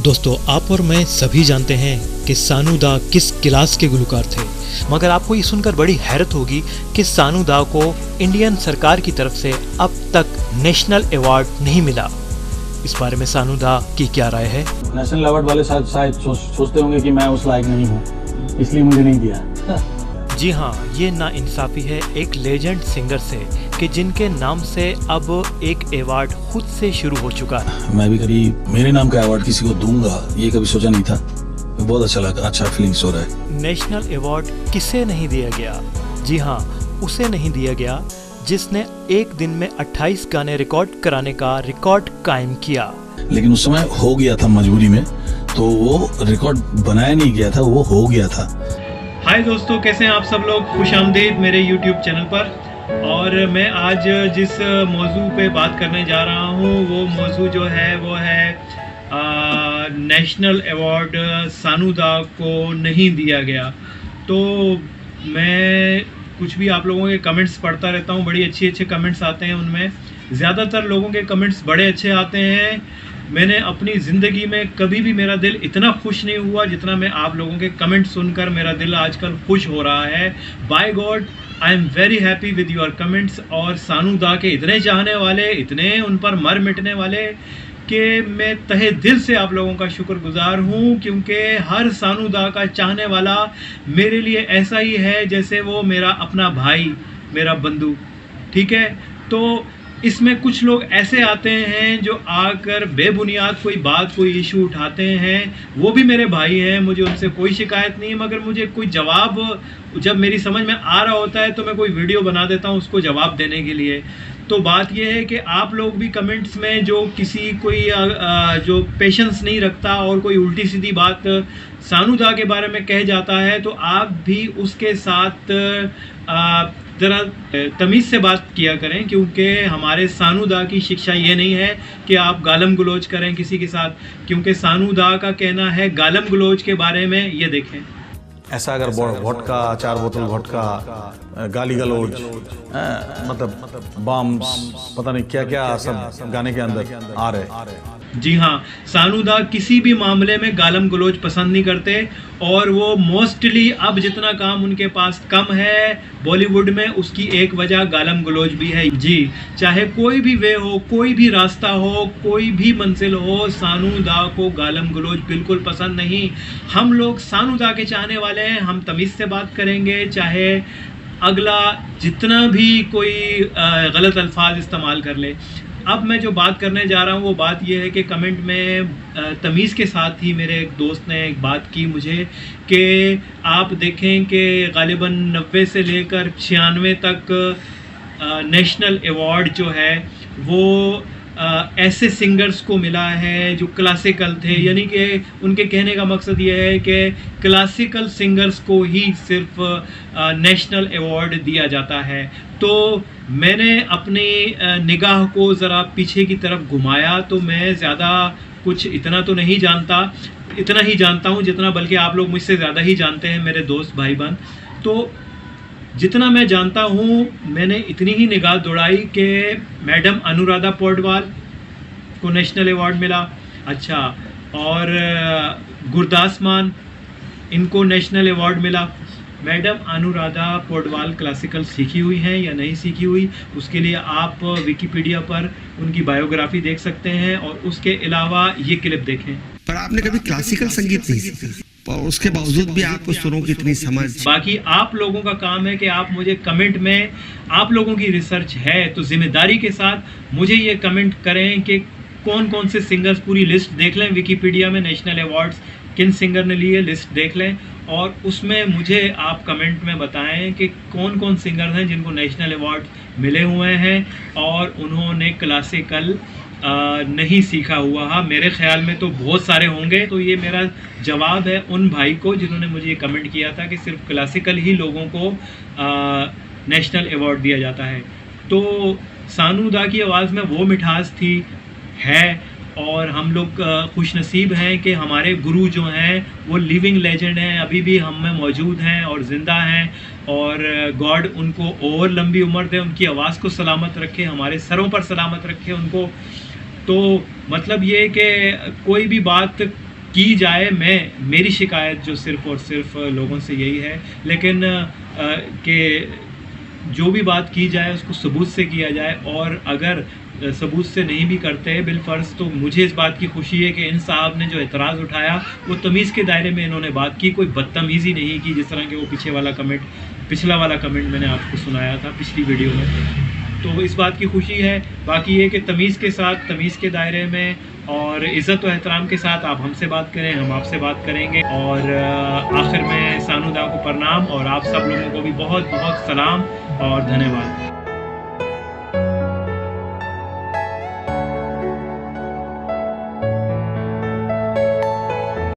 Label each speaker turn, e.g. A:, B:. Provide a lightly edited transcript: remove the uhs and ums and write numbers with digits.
A: दोस्तों, आप और मैं सभी जानते हैं कि सानू दा किस क्लास के गुलकार थे, मगर आपको ये सुनकर बड़ी हैरत होगी कि सानू दा को इंडियन सरकार की तरफ से अब तक नेशनल अवार्ड नहीं मिला। इस बारे में सानू दा की क्या राय है?
B: नेशनल अवार्ड वाले शायद सोचते होंगे कि मैं उस लायक नहीं हूँ, इसलिए मुझे नहीं दिया।
A: जी हाँ, ये नाइंसाफ़ी है एक लेजेंड सिंगर से कि जिनके नाम से अब एक अवार्ड खुद से शुरू हो चुका है।
B: मैं भी कभी मेरे नाम का अवार्ड किसी को दूंगा ये कभी सोचा नहीं था। बहुत अच्छा लगा, अच्छा फीलिंग्स हो रहा है।
A: नेशनल अवार्ड किसे नहीं दिया गया? जी हाँ, उसे नहीं दिया गया जिसने एक दिन में 28 गाने रिकॉर्ड कराने का रिकॉर्ड कायम किया।
B: लेकिन उस समय हो गया था मजबूरी में, तो वो रिकॉर्ड बनाया नहीं गया था, वो हो गया था।
A: हाय दोस्तों, कैसे हैं आप सब लोग? खुश आमदीद मेरे YouTube चैनल पर। और मैं आज जिस मौजू पे बात करने जा रहा हूँ वो मौजू जो है वो है नेशनल अवार्ड सानू दा को नहीं दिया गया। तो मैं कुछ भी आप लोगों के कमेंट्स पढ़ता रहता हूँ, बड़ी अच्छे कमेंट्स आते हैं। उनमें ज़्यादातर लोगों के कमेंट्स बड़े अच्छे आते हैं। मैंने अपनी ज़िंदगी में कभी भी मेरा दिल इतना खुश नहीं हुआ जितना मैं आप लोगों के कमेंट सुनकर मेरा दिल आजकल खुश हो रहा है। By God, I am very happy with your comments. और सानू दा के इतने चाहने वाले, इतने उन पर मर मिटने वाले कि मैं तहे दिल से आप लोगों का शुक्रगुजार हूँ, क्योंकि हर सानू दा का चाहने वाला मेरे लिए ऐसा ही है जैसे वो मेरा अपना भाई, मेरा बंधु। ठीक है, तो इसमें कुछ लोग ऐसे आते हैं जो आकर बेबुनियाद कोई बात, कोई इशू उठाते हैं। वो भी मेरे भाई हैं, मुझे उनसे कोई शिकायत नहीं है, मगर मुझे कोई जवाब जब मेरी समझ में आ रहा होता है तो मैं कोई वीडियो बना देता हूँ उसको जवाब देने के लिए। तो बात यह है कि आप लोग भी कमेंट्स में जो किसी कोई जो पेशेंस नहीं रखता और कोई उल्टी सीधी बात सानू दा के बारे में कह जाता है, तो आप भी उसके साथ ज़रा तमीज़ से बात किया करें, क्योंकि हमारे सानू दा की शिक्षा ये नहीं है कि आप गालम गलोच करें किसी के साथ, क्योंकि सानू दा का कहना है गालम गलोच के बारे में। ये देखें,
C: ऐसा अगर वोडका, 4 बोतल वोडका, गाली गलोच, मतलब बम्स, पता नहीं क्या क्या सब गाने के अंदर आ रहे।
A: जी हाँ, सानू दा किसी भी मामले में गालम गलोच पसंद नहीं करते, और वो मोस्टली अब जितना काम उनके पास कम है बॉलीवुड में, उसकी एक वजह गालम गलोच भी है। जी, चाहे कोई भी वे हो, कोई भी रास्ता हो, कोई भी मंजिल हो, सानू दा को गालम गलोच बिल्कुल पसंद नहीं। हम लोग सानू दा के चाहने वाले हैं, हम तमीज़ से बात करेंगे, चाहे अगला जितना भी कोई गलत अल्फाज इस्तेमाल कर ले। अब मैं जो बात करने जा रहा हूँ वो बात यह है कि कमेंट में तमीज़ के साथ ही मेरे एक दोस्त ने एक बात की मुझे कि आप देखें कि गालिबन 90 से लेकर 96 तक नेशनल अवार्ड जो है वो ऐसे सिंगर्स को मिला है जो क्लासिकल थे। यानी कि उनके कहने का मकसद ये है कि क्लासिकल सिंगर्स को ही सिर्फ नेशनल अवार्ड दिया जाता है। तो मैंने अपनी निगाह को ज़रा पीछे की तरफ घुमाया, तो मैं ज़्यादा कुछ इतना तो नहीं जानता, इतना ही जानता हूँ जितना बल्कि आप लोग मुझसे ज़्यादा ही जानते हैं मेरे दोस्त भाई बहन। तो जितना मैं जानता हूँ मैंने इतनी ही निगाह दौड़ाई कि मैडम अनुराधा पौडवाल को नेशनल अवार्ड मिला। अच्छा, और गुरदास मान, इनको नेशनल अवार्ड मिला। मैडम अनुराधा पौडवाल क्लासिकल सीखी हुई हैं या नहीं सीखी हुई, उसके लिए आप विकिपीडिया पर उनकी बायोग्राफी देख सकते हैं, और उसके अलावा ये क्लिप देखें।
D: पर आपने कभी क्लासिकल संगीत नहीं सीखा और उसके बावजूद भी आपको सुरों की इतनी समझ।
A: बाकी आप लोगों का काम है कि आप मुझे कमेंट में, आप लोगों की रिसर्च है तो जिम्मेदारी के साथ मुझे ये कमेंट करें कि कौन कौन से सिंगर्स, पूरी लिस्ट देख लें विकिपीडिया में, नेशनल अवार्ड्स किन सिंगर ने लिए लिस्ट देख लें, और उसमें मुझे आप कमेंट में बताएं कि कौन कौन सिंगर हैं जिनको नेशनल अवार्ड मिले हुए हैं और उन्होंने क्लासिकल नहीं सीखा हुआ। मेरे ख्याल में तो बहुत सारे होंगे। तो ये मेरा जवाब है उन भाई को जिन्होंने मुझे ये कमेंट किया था कि सिर्फ क्लासिकल ही लोगों को नेशनल अवार्ड दिया जाता है। तो सानू दा की आवाज़ में वो मिठास थी, है, और हम लोग खुश नसीब हैं कि हमारे गुरु जो हैं वो लिविंग लेजेंड हैं, अभी भी हम में मौजूद हैं और ज़िंदा हैं, और गॉड उनको और लंबी उम्र दे, उनकी आवाज़ को सलामत रखे, हमारे सरों पर सलामत रखे उनको। तो मतलब ये कि कोई भी बात की जाए। मेरी शिकायत जो सिर्फ़ और सिर्फ लोगों से यही है, लेकिन कि जो भी बात की जाए उसको सबूत से किया जाए, और अगर सबूत से नहीं भी करते बिलफ़र्ज़, तो मुझे इस बात की खुशी है कि इन साहब ने जो एतराज़ उठाया वो तमीज़ के दायरे में इन्होंने बात की, कोई बदतमीज़ी नहीं की, जिस तरह के वो पिछला वाला कमेंट मैंने आपको सुनाया था पिछली वीडियो में। तो इस बात की खुशी है। बाकी ये कि तमीज़ के साथ, तमीज़ के दायरे में और इज़्ज़त और एहतराम के साथ आप हमसे बात करें, हम आपसे बात करेंगे। और आखिर में सानू दा को प्रणाम, और आप सब लोगों को भी बहुत बहुत सलाम और धन्यवाद।